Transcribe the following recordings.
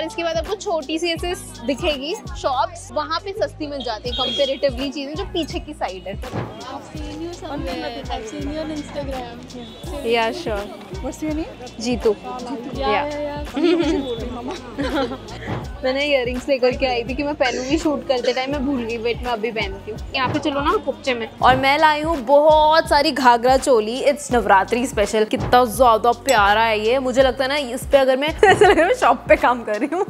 और इसके बाद आपको छोटी सी ऐसे दिखेगी शॉप्स, वहाँ पे सस्ती मिल जाती है कंपेरेटिवली चीजें जो पीछे की साइड है। या sure. What's your name? Jitu. मैंने इयररिंग्स लेकर के आई थी कि मैं पहनूंगी शूट करते टाइम, मैं भूल गई। वेट मैं अभी पहनती हूँ। यहाँ पे चलो ना कुपचे में। और मैं लाई हूँ बहुत सारी घाघरा चोली। It's Navratri special. कितना ज्यादा प्यारा है ये। मुझे लगता है ना इस पे अगर मैं ऐसा लग रहा है शॉप पे काम कर रही हूँ।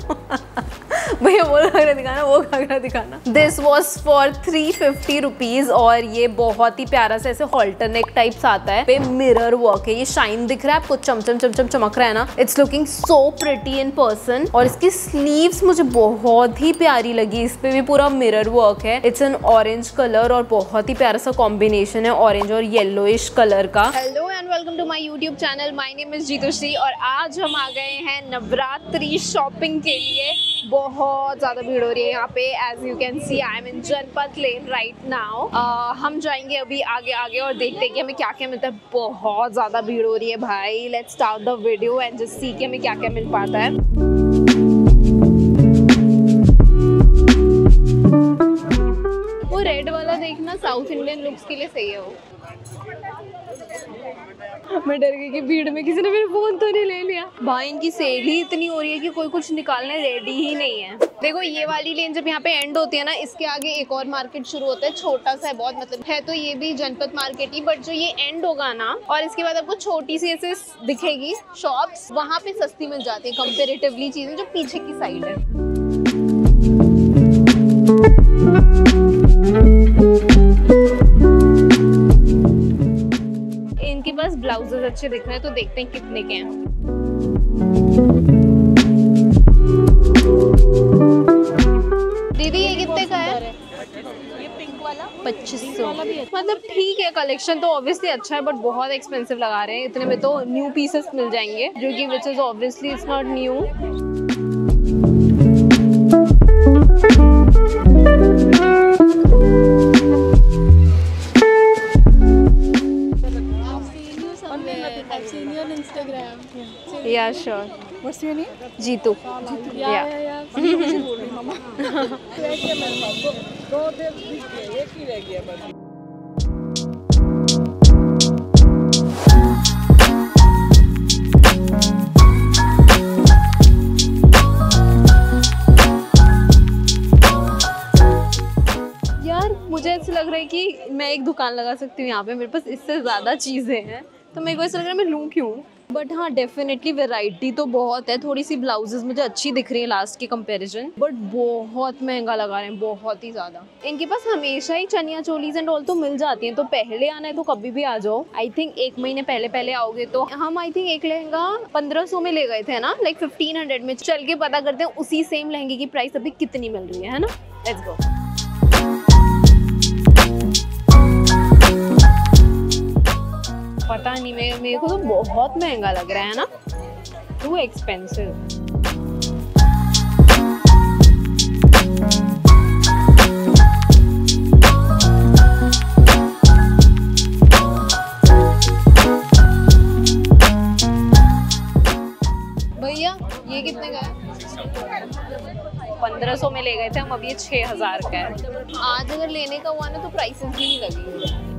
भैया वो घाघरा दिखाना, वो घाघरा दिखाना। दिस वॉज फॉर 350 रुपीज और ये बहुत ही प्यारा सा ऐसे हॉल्टर नेक टाइप्स आता है। पे मिरर वर्क है, ये शाइन दिख रहा है आपको, चमचम चमचम चमक रहा है ना। It's looking so pretty in person. और इसकी स्लीव्स मुझे बहुत ही प्यारी लगी। इस पे भी पूरा मिरर वर्क है। इट्स एन ऑरेंज कलर और बहुत ही प्यारा सा कॉम्बिनेशन है ऑरेंज और येलोइश कलर का। Hello and welcome to my YouTube channel. My name is Jitushree और आज हम आ गए हैं नवरात्रि शॉपिंग के लिए। बहुत ज्यादा भीड़ हो रही है यहाँ पे। As you can see I am in Janpath lane right now. हम जाएंगे अभी आगे आगे और देखते हैं कि हमें क्या क्या मिलता है। बहुत ज्यादा भीड़ हो रही है भाई। Let's start the video and just see कि हमें क्या क्या मिल पाता है। वो रेड वाला देखना, साउथ इंडियन लुक्स के लिए सही है वो। मैं डर गई कि भीड़ में किसी ने मेरा फोन तो नहीं ले लिया। भाई इनकी सेल ही इतनी हो रही है कि कोई कुछ निकालने रेडी ही नहीं है। देखो ये वाली लेन जब यहाँ पे एंड होती है ना, इसके आगे एक और मार्केट शुरू होता है। छोटा सा है बहुत, मतलब है तो ये भी जनपथ मार्केट ही, बट जो ये एंड होगा ना और इसके बाद आपको छोटी सी ऐसे दिखेगी शॉप्स, वहाँ पे सस्ती मिल जाती है कंपेरेटिवली चीजें जो पीछे की साइड है। इनके पास ब्लाउजेस अच्छे दिख रहे हैं तो देखते हैं कितने के हैं। दीदी ये कितने का है? ये पिंक वाला 2500। मतलब ठीक है, कलेक्शन तो ऑब्वियसली अच्छा है बट बहुत एक्सपेंसिव लगा रहे हैं। इतने में तो न्यू पीसेस मिल जाएंगे जो कि which is obviously it's not new. Yeah sure. What's your name? Jitu. यार मुझे ऐसा लग रहा है कि मैं एक दुकान लगा सकती हूँ यहाँ पे। मेरे पास इससे ज्यादा चीजें हैं तो मेरे को ऐसा लग रहा है मैं लूँ क्यों। बट हाँ डेफिनेटली वैरायटी तो बहुत है। थोड़ी सी ब्लाउजेस मुझे अच्छी दिख रही है लास्ट के कंपैरिजन, बट बहुत महंगा लगा रहे हैं, बहुत ही ज्यादा। इनके पास हमेशा ही चनिया चोलीज एंड ऑल तो मिल जाती हैं, तो पहले आना है तो कभी भी आ जाओ। आई थिंक 1 महीने पहले आओगे तो हम आई थिंक एक लहंगा 1500 में ले गए थे ना, लाइक 1500 में। चल के पता करते हैं उसी सेम लहंगे की प्राइस अभी कितनी मिल रही है ना। Let's go. पता नहीं, मेरे को तो बहुत महंगा लग रहा है ना, टू एक्सपेंसिव। भैया ये कितने का है? 1500 में ले गए थे हम, अब ये 6000 का है। आज अगर लेने का हुआ ना तो प्राइसेस भी नहीं लगेंगे।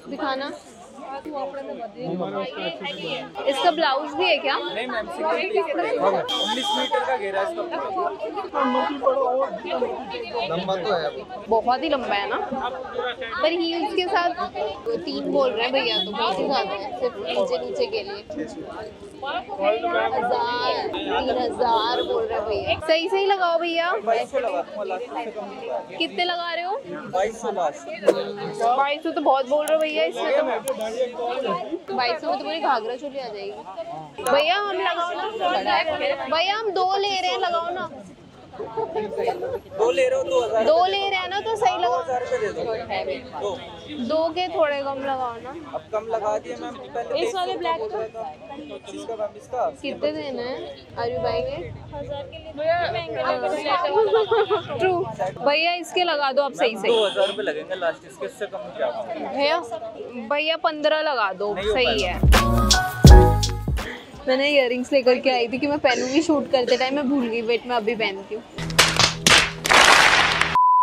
दिखाना। इसका ब्लाउज भी है क्या? नहीं मैम, 19 मीटर का घेरा इसका। लंबा तो है अभी, बहुत ही लंबा है ना। पर हील्स के साथ 3 बोल रहे हैं भैया, तो बहुत ही ज्यादा है सिर्फ नीचे के लिए। 3000 बोल रहे हैं भैया। सही लगाओ भैया। 2200 लगा। कितने लगा रहे हो? 2200 लास्ट। 2200 तो बहुत बोल रहे हो भैया। इसमें तो 2200 में तो पूरी घाघरा चोली आ जाएगी। भैया हम लगाओ ना, भैया हम 2 ले रहे हैं, लगाओ ना। दो ले रहे हो 2000 दो ले रहे हैं ना तो सही लगा। 2000 रुपए दे दो। दो के थोड़े कम लगाओ ना। अब कम लगा दिए मैम, पहले इस वाले ब्लैक का इसका मैम इसका कितने देना है? Are you buying it? 1000 के लिए ट्रू भैया इसके लगा दो आप सही सही। 2000 रुपए लगेंगे लास्ट, इसके इससे कम क्या होगा? भैया भैया 15 लगा दो सही है। मैंने इयररिंग्स लेकर के आई थी कि मैं पहनूंगी शूट करते टाइम, मैं भूल गई। वेट मैं अभी पहनती हूँ।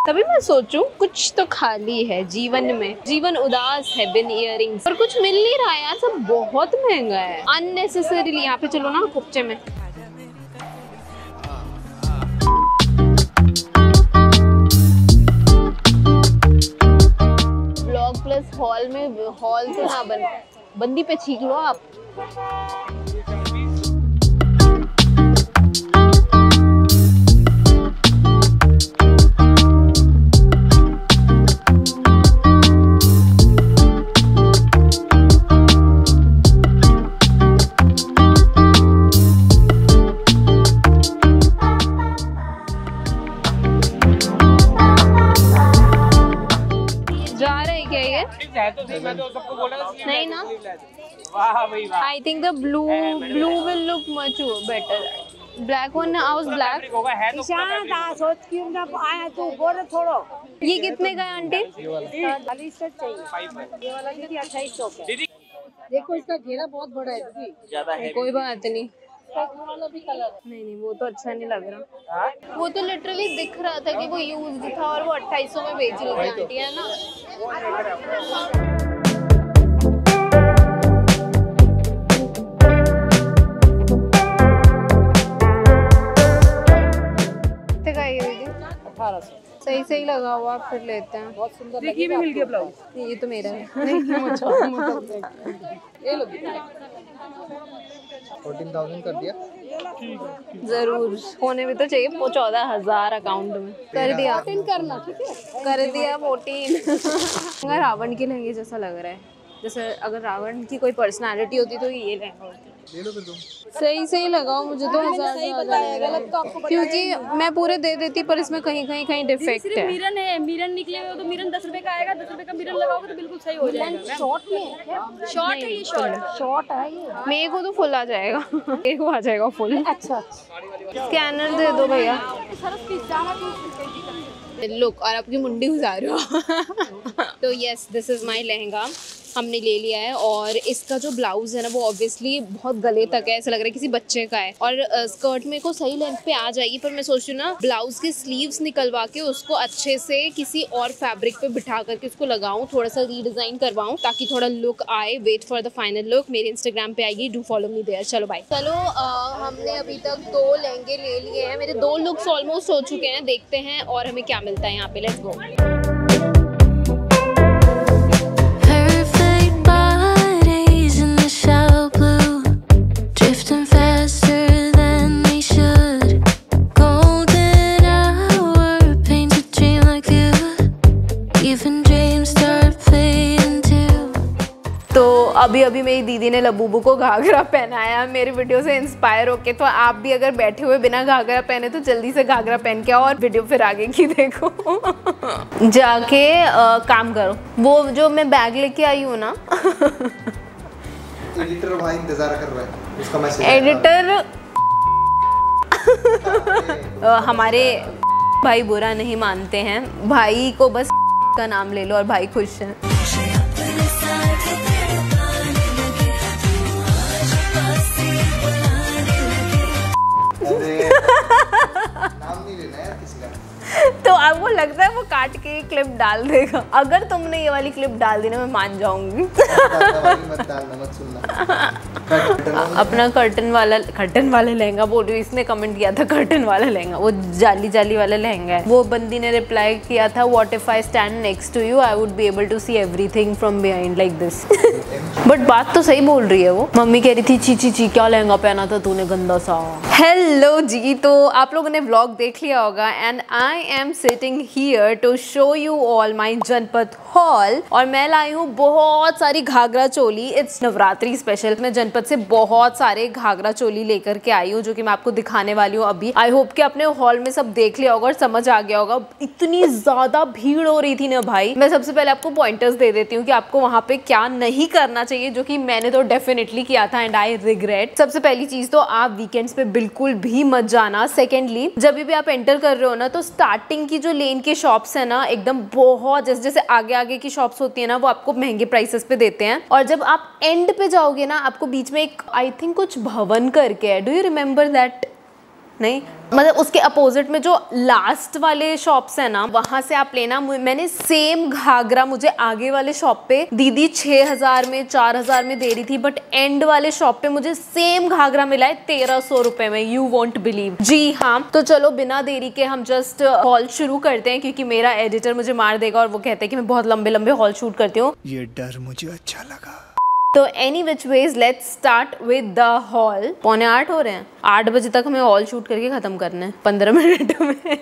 तभी मैं सोचूं कुछ तो खाली है जीवन में, जीवन उदास है बिन इयररिंग्स। और कुछ मिल नहीं रहा है यार, सब बहुत महंगा है अननेसेसरीली। यहाँ पे चलो ना कुपचे में। ब्लॉग प्लस हॉल में, हॉल से ना बंदी पे छीक लो आप। नहीं ना, I think the blue will look much better. Black one, I was black. ये कितने का है आंटी? 40 से चाहिए। ये वाला दीदी 2800 का। देखो इसका घेरा बहुत बड़ा है दीदी। कोई बात नहीं। वाला भी कलर है। नहीं वो तो अच्छा नहीं लग रहा। वो तो लिटरली दिख रहा था कि वो यूज्ड था और वो 2800 में बेच रही थी आंटी, है ना? सही सही लगा हुआ, फिर लेते हैं। बहुत सुंदर देखिए भी मिल गया ब्लाउज। ये तो मेरा है। ये लो 14,000 कर दिया। जरूर होने भी तो चाहिए। 14,000 अकाउंट में कर दिया। करना ठीक है, कर दिया 14। रावण के लहंगे जैसा लग रहा है, जैसे अगर रावण की कोई पर्सनालिटी होती तो ये लहंगा होता। ले लो फिर तुम। सही लगाओ मुझे तो 1000 गलत तो आपको क्योंकि मैं पूरे दे देती पर इसमें कहीं डिफेक्ट है। मिरन है, मिरन निकले हुए तो मिरन 10 रुपए का आएगा। 10 रुपए का मिरन लगाओगे तो बिल्कुल सही हो जाएगा। शॉर्ट में शॉर्ट है, ये शॉर्ट है ये। मेरे को तो फुल आ जाएगा। मेरे को आ जाएगा फुल। अच्छा स्कैनर दे दो भैया। लुक और आपकी मुंडी गुजार हो। तो yes this is my lehenga हमने ले लिया है। और इसका जो ब्लाउज है ना वो ऑब्वियसली बहुत गले तक है, ऐसा लग रहा है किसी बच्चे का है। और स्कर्ट में को सही लेंथ पे आ जाएगी, पर मैं सोच रही हूँ ना ब्लाउज के स्लीव्स निकलवा के उसको अच्छे से किसी और फैब्रिक पे बिठा करके उसको लगाऊं, थोड़ा सा रीडिजाइन करवाऊं ताकि थोड़ा लुक आए। Wait for the final look. मेरे इंस्टाग्राम पे आएगी, डू फॉलो मी देयर। चलो बाय। चलो हमने अभी तक 2 लहंगे ले लिए हैं। मेरे 2 लुक्स ऑलमोस्ट हो चुके हैं। देखते हैं और हमें क्या मिलता है यहाँ पे। Let's go. अभी मेरी दीदी ने लबूबू को घाघरा पहनाया मेरी वीडियो से इंस्पायर होके। तो आप भी अगर बैठे हुए बिना घाघरा पहने तो जल्दी से घाघरा पहन के आओ और वीडियो फिर आगे की देखो। जाके काम करो। वो जो मैं बैग लेके आई हूँ ना। एडिटर भाई इंतजार कर रहा है उसका मैसेज। एडिटर हमारे भाई बुरा नहीं मानते हैं, भाई को बस का नाम ले लो और भाई खुश है। नाम नहीं लेना यार किसी का। तो अब वो लगता है वो काट के क्लिप डाल देगा। अगर तुमने ये वाली क्लिप डाल दी ना मैं मान जाऊंगी। मत डालना, मत सुनना। अपना कर्टन वाला लहंगा बोल रही हूँ। इसने कमेंट किया था कर्टन वाला लहंगा, वो जाली वाला लहंगा है। वो बंदी ने रिप्लाई किया था what if I stand next to you I would be able to see everything from behind like this. Range. But बात तो सही बोल रही है वो। मम्मी कह रही थी ची ची ची क्या लहंगा पहना था तूने गंदा सा। हेलो जी, तो आप लोगों ने व्लॉग देख लिया होगा and I am sitting here to show you all my Janpad haul. और मैं लाई हूँ बहुत सारी घाघरा चोली। It's Navratri special. मैं जनपद से बहुत सारे घाघरा चोली लेकर के आई हूँ जो कि मैं आपको दिखाने वाली हूँ अभी। आई होप कि अपने हॉल में सब देख लिया होगा और समझ आ गया होगा। इतनी ज्यादा भीड़ हो रही थी ना भाई। मैं सबसे पहले आपको पॉइंटर्स दे देती हूँ कि आपको वहाँ पे क्या नहीं करना चाहिए, जो कि मैंने तो डेफिनेटली किया था एंड आई रिग्रेट। सबसे पहली चीज तो आप वीकेंड्स पे बिल्कुल भी मत जाना। सेकेंडली, जब भी आप एंटर कर रहे हो ना तो स्टार्टिंग की जो लेन के शॉप्स है ना एकदम बहुत जैसे आगे की शॉप्स होती है ना वो आपको महंगे प्राइसेस पे देते हैं। और जब आप एंड पे जाओगे ना आपको बीच में एक आई थिंक कुछ भवन करके है, डू यू रिमेम्बर दैट? नहीं, मतलब उसके अपोजिट में जो लास्ट वाले शॉप्स है ना वहां से आप लेना। मैंने सेम घाघरा मुझे आगे वाले शॉप पे दीदी 6000 में 4000 में दे रही थी, बट एंड वाले शॉप पे मुझे सेम घाघरा मिला है 1300 रुपए में। You won't believe. जी हाँ, तो चलो बिना देरी के हम जस्ट हॉल शुरू करते हैं क्योंकि मेरा एडिटर मुझे मार देगा और वो कहते हैं कि मैं बहुत लंबे लंबे हॉल शूट करती हूँ। ये डर मुझे अच्छा लगा। तो any which ways let's start with the hall. 7:45 हो रहे हैं, 8 बजे तक हमें हॉल शूट करके खत्म करना है 15 मिनट में।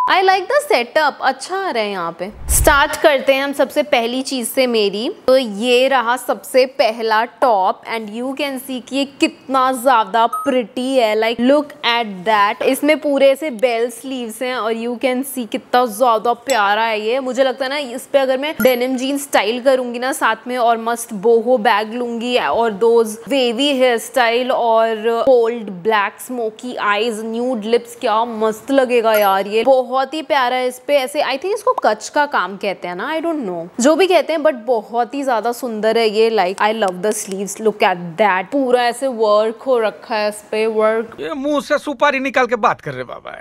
आई लाइक द सेटअप, अच्छा आ रहा है यहाँ पे। स्टार्ट करते हैं हम सबसे पहली चीज से मेरी। तो ये रहा सबसे पहला टॉप एंड यू कैन सी कि ये कितना ज्यादा प्रिटी है। Like look at that. इसमें पूरे से बेल स्लीव्स हैं और यू कैन सी कितना ज्यादा प्यारा है ये। मुझे लगता है ना इस पे अगर मैं डेनिम जीन स्टाइल करूंगी ना साथ में और मस्त बोहो बैग लूंगी और दोज वेवी हेयर स्टाइल और bold black smoky eyes nude lips, क्या मस्त लगेगा यार। ये बहुत ही प्यारा है। इस पे ऐसे आई थिंक इसको कच का काम कहते हैं ना, आई डोंट नो जो भी कहते हैं, बट बहुत ही ज्यादा सुंदर है ये। Like I love the sleeves, look at that. पूरा ऐसे वर्क हो रखा है इस पे, वर्क। ये मुंह से सुपारी निकाल के बात कर रहे बाबा।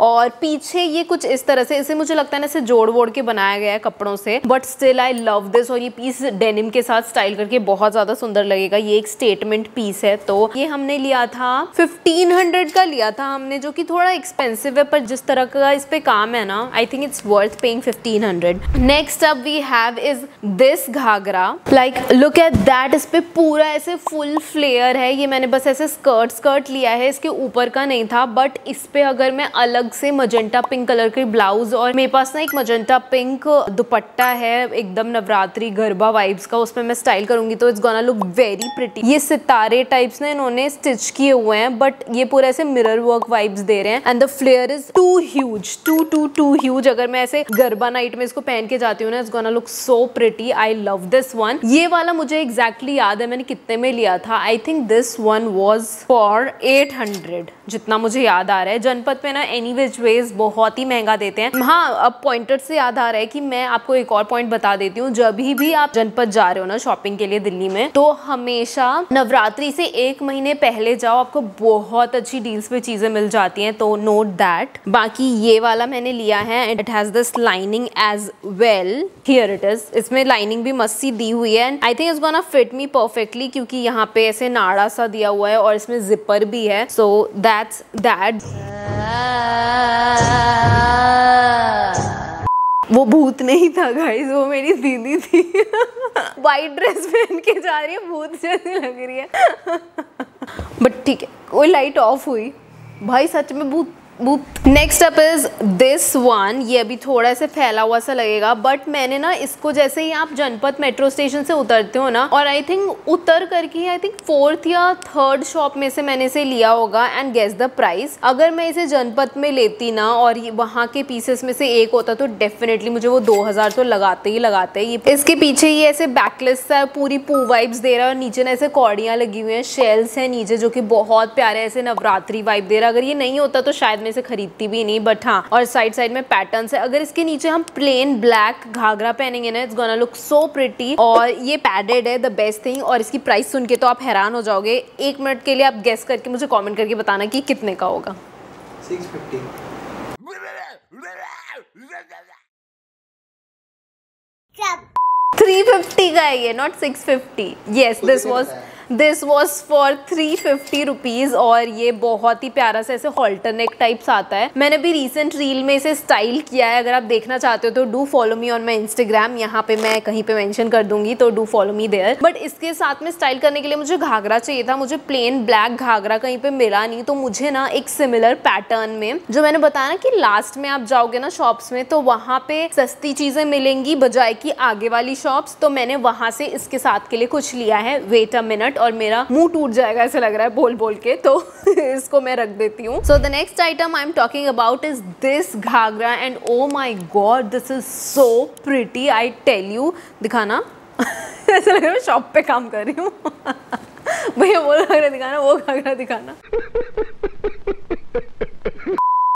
और पीछे ये कुछ इस तरह से, इसे मुझे लगता है ना इसे जोड़ वोड़ के बनाया गया है कपड़ों से, but still I love this. और ये पीस डेनिम के साथ स्टाइल करके बहुत ज्यादा सुंदर लगेगा। ये एक स्टेटमेंट पीस है। तो ये हमने लिया था 1500 का लिया था हमने, जो कि थोड़ा एक्सपेंसिव है, पर जिस तरह का इस पे काम है ना I think it's worth paying 1500। Next up we have is this ghagra. Like look at that. इस पे पूरा ऐसे फुल फ्लेयर है। ये मैंने बस ऐसे स्कर्ट लिया है, इसके ऊपर का नहीं था। बट इस पे अगर मैं अलग से मजेंटा पिंक कलर के ब्लाउज और मेरे पास ना एक मजेंटा पिंक दुपट्टा है एकदम नवरात्रि गरबा वाइब्स का, उसमें मैं स्टाइल करूंगी तो it's gonna look very pretty. ये सितारे टाइप्स ना इन्होंने स्टिच किए हुए हैं, बट ये पूरा ऐसे मिरर वर्क वाइब्स दे रहे हैं and the flare is too huge, too huge. अगर मैं ऐसे गरबा नाइट में इसको पहन के जाती हूँ ना it's gonna look so pretty. I love this one. ये वाला मुझे एग्जैक्टली याद है मैंने कितने में लिया था। I think this one was for 800 जितना मुझे याद आ रहा है। जनपद पे ना एनी विच वेज बहुत ही महंगा देते हैं। हाँ, अब पॉइंटर से याद आ रहा है कि मैं आपको एक और पॉइंट बता देती हूँ। जब भी आप जनपद जा रहे हो ना शॉपिंग के लिए दिल्ली में, तो हमेशा नवरात्रि से 1 महीने पहले जाओ, आपको बहुत अच्छी डील्स पे चीजें मिल जाती हैं। तो नोट दैट। बाकी ये वाला मैंने लिया है and it has this lining as well. Here it is. इसमें लाइनिंग भी मस्त सी दी हुई है and I think it's gonna fit me perfectly क्योंकि यहाँ पे ऐसे नाड़ा सा दिया हुआ है और इसमें जिपर भी है। So that's that. वो भूत नहीं था गाइस, वो मेरी दीदी थी। वाइट ड्रेस पहन के जा रही है, भूत जैसी लग रही है। बट ठीक है, कोई लाइट ऑफ हुई भाई, सच में भूत। Next up is this one. ये अभी थोड़ा सा फैला हुआ सा लगेगा, बट मैंने ना इसको जैसे ही आप जनपद मेट्रो स्टेशन से उतरते हो ना, और आई थिंक उतर करके आई थिंक 4th या 3rd शॉप में से मैंने इसे लिया होगा एंड गेस द प्राइस। अगर मैं इसे जनपद में लेती ना और वहाँ के पीसेस में से एक होता तो डेफिनेटली मुझे वो 2000 तो लगाते ही लगाते। ये इसके पीछे ये ऐसे बैकलेस है, पूरी पू वाइब्स दे रहा है और नीचे ना ऐसे कौड़ियाँ लगी हुई हैं, शेल्स है नीचे जो कि बहुत प्यारे ऐसे नवरात्रि वाइब दे रहा है। अगर ये नहीं होता तो शायद से खरीदती भी नहीं, बट हाँ, और साइड में पैटर्न्स है। अगर इसके नीचे हम प्लेन ब्लैक घाघरा पहनेंगे ना it's gonna look so pretty. और ये पैडेड है, द बेस्ट थिंग। और इसकी प्राइस सुन के तो आप हैरान हो जाओगे। 1 मिनट के लिए आप गेस करके मुझे कमेंट करके बताना कि कितने का होगा। 650। 350 का है ये, not 650। Yes, this was this was for 350 rupees और ये बहुत ही प्यारा सा ऐसे हॉल्टर नेक टाइप्स आता है। मैंने भी रिसेंट रील में इसे स्टाइल किया है, अगर आप देखना चाहते हो तो do follow me on my Instagram, यहाँ पे मैं कहीं पे मेंशन कर दूंगी, तो do follow me there. But इसके साथ में स्टाइल करने के लिए मुझे घाघरा चाहिए था, मुझे प्लेन ब्लैक घाघरा कहीं पे मिला नहीं, तो मुझे ना एक सिमिलर पैटर्न में, जो मैंने बताया ना कि लास्ट में आप जाओगे ना शॉप्स में तो वहां पे सस्ती चीजें मिलेंगी बजाय की आगे वाली शॉप्स, तो मैंने वहां से इसके साथ के लिए कुछ लिया है। वेट अ मिनट, और मेरा मुंह टूट जाएगा ऐसा लग रहा है बोल बोल के, तो इसको मैं रख देती हूँ। So the next item I am talking about is this ghagra and oh my God this is so pretty, I tell you. दिखाना ऐसा लग रहा है मैं शॉप पे काम कर रही हूँ। भैया वो घाघरा दिखाना, वो घाघरा दिखाना।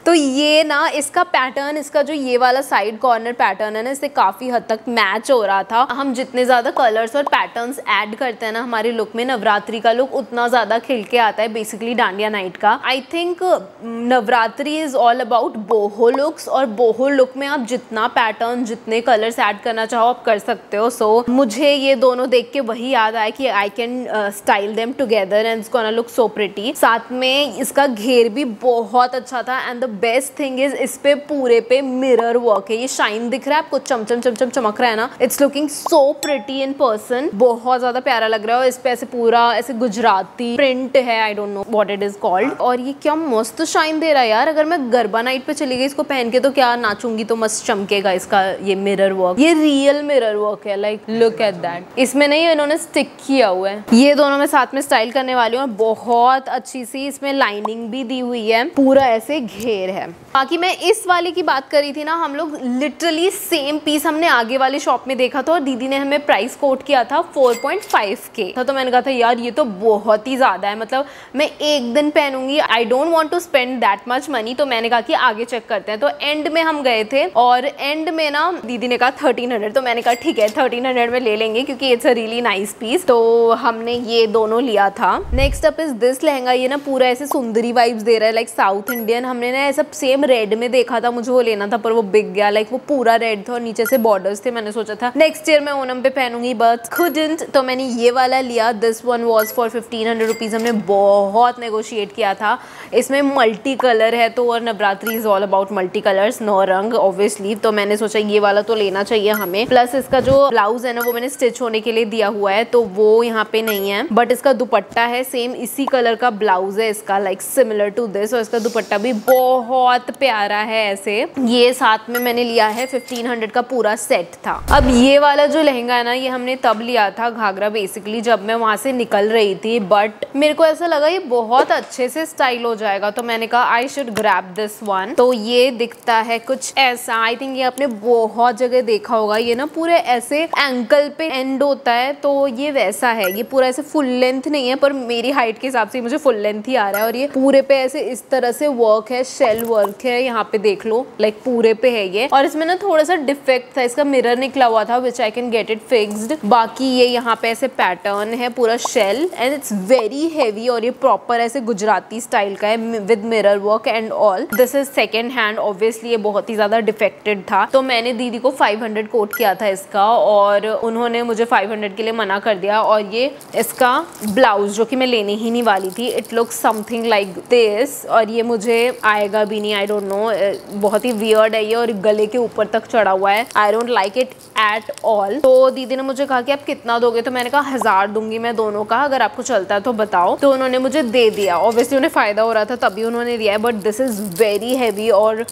तो ये ना इसका पैटर्न, इसका जो ये वाला साइड कॉर्नर पैटर्न है ना, इससे काफ़ी हद तक मैच हो रहा था। हम जितने ज़्यादा कलर्स और पैटर्न्स ऐड करते हैं ना हमारे लुक में, नवरात्रि का लुक उतना ज़्यादा खिल के आता है, बेसिकली डांडिया नाइट का। I think Navratri is all about boho looks, और बोहो लुक में आप जितना पैटर्न, जितने कलर्स ऐड करना चाहो आप कर सकते हो। सो मुझे ये दोनों देख के वही याद आया कि I can style them together and it's gonna look so pretty. साथ में इसका घेर भी बहुत अच्छा था and the best thing is इस पे पूरे पे मिरर वर्क है। ये शाइन दिख रहा है आपको, चमचम चमचम चमक रहा है ना, it's looking so pretty in person, बहुत ज्यादा प्यारा लग रहा है। और इस पे ऐसे पूरा ऐसे गुजराती प्रिंट है, I don't know what it is called, और ये क्या मस्त शाइन दे रहा है यार। अगर मैं गरबा नाइट पे चली गई इसको पहन के तो क्या नाचूंगी तो मस्त चमकेगा इसका ये मिरर वर्क। ये रियल मिरर वर्क है, लाइक लुक एट दैट। इसमें नहीं इन्होंने स्टिक किया हुआ है। ये दोनों मैं साथ में स्टाइल करने वाली हूँ, बहुत अच्छी सी इसमें लाइनिंग भी दी हुई है, पूरा ऐसे घेर है। बाकी मैं इस वाले की बात करी थी ना, हम लोग लिटरली सेम पीस हमने आगे वाले शॉप में देखा था और दीदी ने हमें प्राइस कोट किया था 4.5 के था। तो मैंने कहा था यार ये तो बहुत ही ज़्यादा है, मतलब मैं एक दिन पहनूंगी, I don't want to spend that much money. तो मैंने कहा कि आगे चेक करते हैं। तो एंड में हम गए थे और एंड में ना दीदी ने कहा 1300, तो मैंने कहा ठीक है 1300 में ले लेंगे क्योंकि it's a really nice piece. तो हमने ये दोनों लिया था। Next up is this lehenga. ये ना पूरा ऐसे सुंदरी वाइब्स दे रहा है, लाइक साउथ इंडियन। हमने ना ऐसा सेम रेड में देखा था, मुझे वो लेना था पर वो बिक गया, लाइक वो पूरा रेड था और नीचे से बॉर्डर्स थे। मैंने सोचा था नेक्स्ट ईयर मैं ओनम पे पहनूंगी बट couldn't, तो मैंने ये वाला लिया। This one was for 1500 rupees. हमने बहुत नेगोशिएट किया था। इसमें मल्टी कलर है तो, और Navratri is all about multi colours, 9 रंग ऑब्वियसली। तो मैंने सोचा ये वाला तो लेना चाहिए हमें। प्लस इसका जो ब्लाउज है ना वो मैंने स्टिच होने के लिए दिया हुआ है तो वो यहाँ पे नहीं है, बट इसका दुपट्टा है सेम इसी कलर का ब्लाउज है इसका, लाइक सिमिलर टू दिस। और इसका दुपट्टा भी बहुत प्यारा है ऐसे। ये साथ में मैंने लिया है 1500 का पूरा सेट था। अब ये वाला जो लहंगा है ना ये हमने तब लिया था घाघरा बेसिकली जब मैं वहां से निकल रही थी, बट मेरे को ऐसा लगा ये बहुत अच्छे से स्टाइल हो जाएगा तो मैंने कहा I should grab this one. तो ये दिखता है कुछ ऐसा, आई थिंक ये आपने बहुत जगह देखा होगा। ये ना पूरे ऐसे एंकल पे एंड होता है तो ये वैसा है। ये पूरा ऐसे फुल लेंथ नहीं है पर मेरी हाइट के हिसाब से मुझे फुल लेंथ ही आ रहा है। और ये पूरे पे ऐसे इस तरह से वर्क है, शेल वर्क है, यहाँ पे देख लो, लाइक पूरे पे है ये। और इसमें ना थोड़ा सा डिफेक्ट था, इसका मिरर निकला हुआ था which I can get it fixed. बाकी ये यहाँ पे ऐसे पैटर्न है पूरा shell and it's very heavy और ये प्रॉपर ऐसे गुजराती स्टाइल का है with mirror work and all. This is second hand obviously, ये बहुत ही ज्यादा डिफेक्टेड था तो मैंने दीदी को 500 कोट किया था इसका और उन्होंने मुझे 500 के लिए मना कर दिया। और ये इसका ब्लाउज जो कि मैं लेने ही नहीं वाली थी, it looks something like this और ये मुझे आएगा भी नहीं, आई डोंट नो, बहुत ही वियर्ड है ये और गले के ऊपर तक चढ़ा हुआ है। I don't like it at all. तो दीदी ने मुझे कहा कि आप कितना दोगे, तो मैंने कहा 1000 दूंगी मैं दोनों का, अगर आपको चलता है तो बताओ। तो उन्होंने मुझे दे दिया, ऑब्वियसली उन्हें फायदा हो रहा था तभी उन्होंने दिया है, but this is very heavy और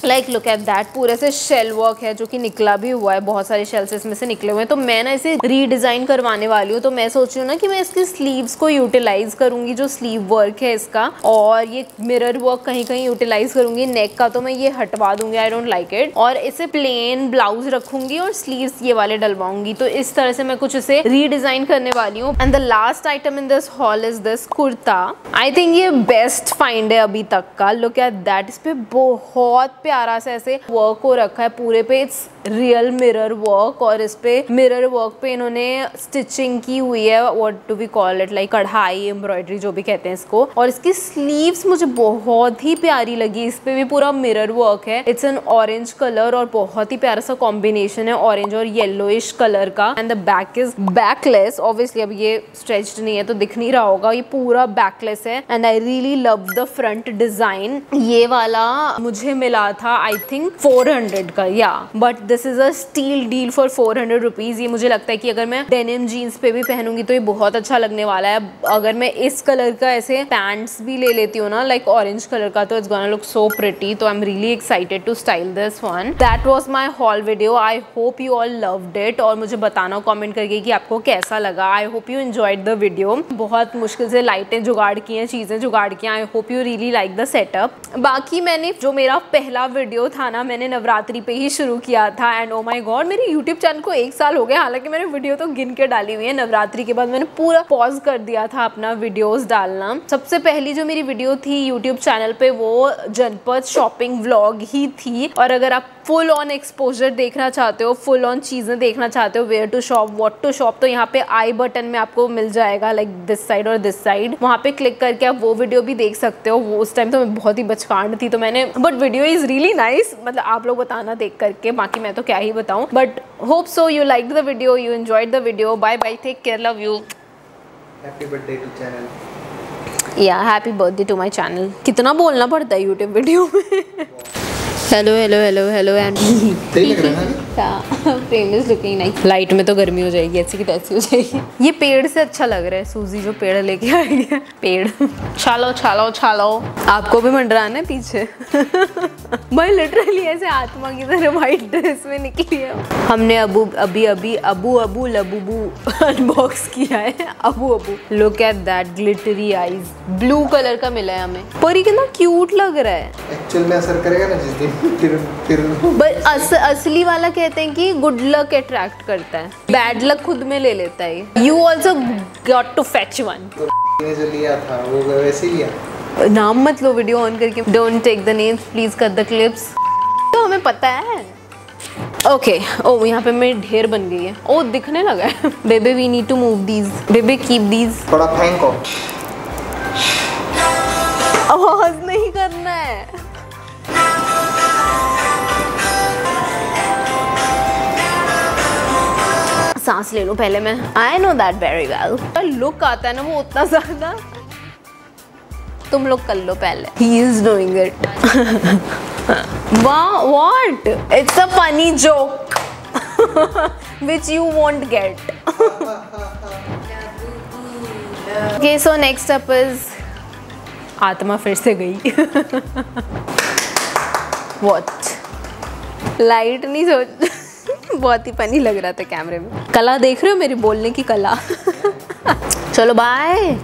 लाइक लुक एट दैट, पूरे से शेल वर्क है जो कि निकला भी हुआ है, बहुत सारे शेल्स इसमें से निकले हुए हैं। तो मैं ना इसे रीडिज़ाइन करवाने वाली हूँ तो मैं सोच रही हूँ ना कि मैं इसकी स्लीव्स को यूटिलाइज करूँगी, जो स्लीव वर्क है इसका, और ये मिरर वर्क कहीं कहीं यूटिलाइज करूँगी। नेक का तो मैं ये हटवा दूंगी, आई डोंट लाइक इट, और इसे प्लेन ब्लाउज रखूँगी और स्लीव्स ये वाले डलवाऊंगी। तो इस तरह से मैं कुछ इसे रीडिज़ाइन करने वाली हूँ। And the last item in this hall is this kurta. I think ये बेस्ट फाइंड है अभी तक का। लुक एट दैट, इस पर बहुत प्यारा से ऐसे वर्क हो रखा है पूरे पे, इट्स रियल मिरर वर्क और इस पे मिरर वर्क पे इन्होंने स्टिचिंग की हुई है, what do we call it, like कढ़ाई एम्ब्रॉयडरी जो भी कहते हैं इसको। और इसकी स्लीव्स मुझे बहुत ही प्यारी लगी, इस पे भी पूरा मिरर वर्क है। इट्स एन ऑरेंज कलर और बहुत ही प्यारा सा कॉम्बिनेशन है ऑरेंज और येलोइश कलर का। And the back is backless, obviously अब ये स्ट्रेच्ड नहीं है तो दिख नहीं रहा होगा, ये पूरा बैकलेस है। And I really love the front design. ये वाला मुझे मिला था आई थिंक 400 का, या but this is a steal deal for 400 rupees. ये मुझे लगता है कि अगर मैं डेनिम जीन्स पे भी पहनूंगी तो ये बहुत अच्छा लगने वाला है। अगर मैं इस कलर का ऐसे पैंट्स भी ले लेती हूँ ना, लाइक ऑरेंज कलर का, तो it's gonna look so pretty. तो I am really excited to style this one. That was my haul video. I hope you all loved it और मुझे बताना कमेंट करके कि आपको कैसा लगा। I hope you enjoyed the video. बहुत मुश्किल से लाइटें जुगाड़ की हैं, चीज़ें जुगाड़ की हैं। आई hope you really like the setup. बाकी मैंने जो मेरा पहला वीडियो था ना, मैंने नवरात्रि पे ही शुरू किया था एंड ओ माय गॉड मेरे यूट्यूब चैनल को 1 साल हो गया। हालांकि मैंने वीडियो तो गिन के डाली हुई है, नवरात्रि के बाद मैंने पूरा पॉज कर दिया था अपना वीडियोस डालना। सबसे पहली जो मेरी वीडियो थी यूट्यूब चैनल पे वो जनपद शॉपिंग व्लॉग ही थी। और अगर आप फुल ऑन एक्सपोजर देखना चाहते हो, फुल ऑन चीज़ें देखना चाहते हो, where to shop, what to shop, तो यहाँ पे आई बटन में आपको मिल जाएगा, लाइक दिस साइड और दिस साइड। वहाँ पे क्लिक करके आप वो वीडियो भी देख सकते हो। वो उस टाइम तो मैं बहुत ही बचकान थी तो मैंने, but video is really nice, मतलब आप लोग बताना देख करके, बाकी मैं तो क्या ही बताऊँ। But hope so you like the video, you enjoyed the video. Bye bye, take care, love you. Happy birthday to channel. Yeah happy birthday to my channel. कितना बोलना पड़ता है यूट्यूब वीडियो में। Hello hello hello hello and सही लग रहा है ना? Frame is looking nice. Light में तो गर्मी हो जाएगी, ऐसी की तैसी हो जाएगी। ये पेड़ से अच्छा लग रहा है, सूजी जो पेड़ लेके आई है। पेड़ छालो छालो छालो। आपको भी मंडराना है पीछे। भाई लिटरली ऐसे आत्मा की तरह व्हाइट ड्रेस में निकली है। हमने अभी अबू लबूबू अनबॉक्स किया है। Abu look at that glittery eyes, blue colour का मिला है हमें, पर ये कितना क्यूट लग रहा है। एक्चुअल में असर करेगा ना जिस दिन फिर बट असली वाला कहते हैं कि गुड लक अट्रैक्ट करता है, बैड लक खुद में ले लेता है। You also got to fetch one. जो लिया था वो वैसे ही लिया। नाम मत लो वीडियो ऑन करके। Don't take the names, please cut the clips. तो हमें पता है। ओके, ओ यहाँ पे मेरी ढेर बन गई है। ओ दिखने लगा है। Baby we need to move these, baby keep these. थोड़ा फेंको। आवाज नहीं करना है। सांस ले लो पहले मैं। I know that very well. Look आता है ना वो उतना ज्यादा, तुम लोग कर लो पहले। He is doing it. What? It's a funny joke which you won't get. Okay, so next up is आत्मा फिर से गई। What? लाइट नहीं सोच। बहुत ही फनी लग रहा था कैमरे में। कला देख रहे हो मेरी बोलने की कला। चलो बाय।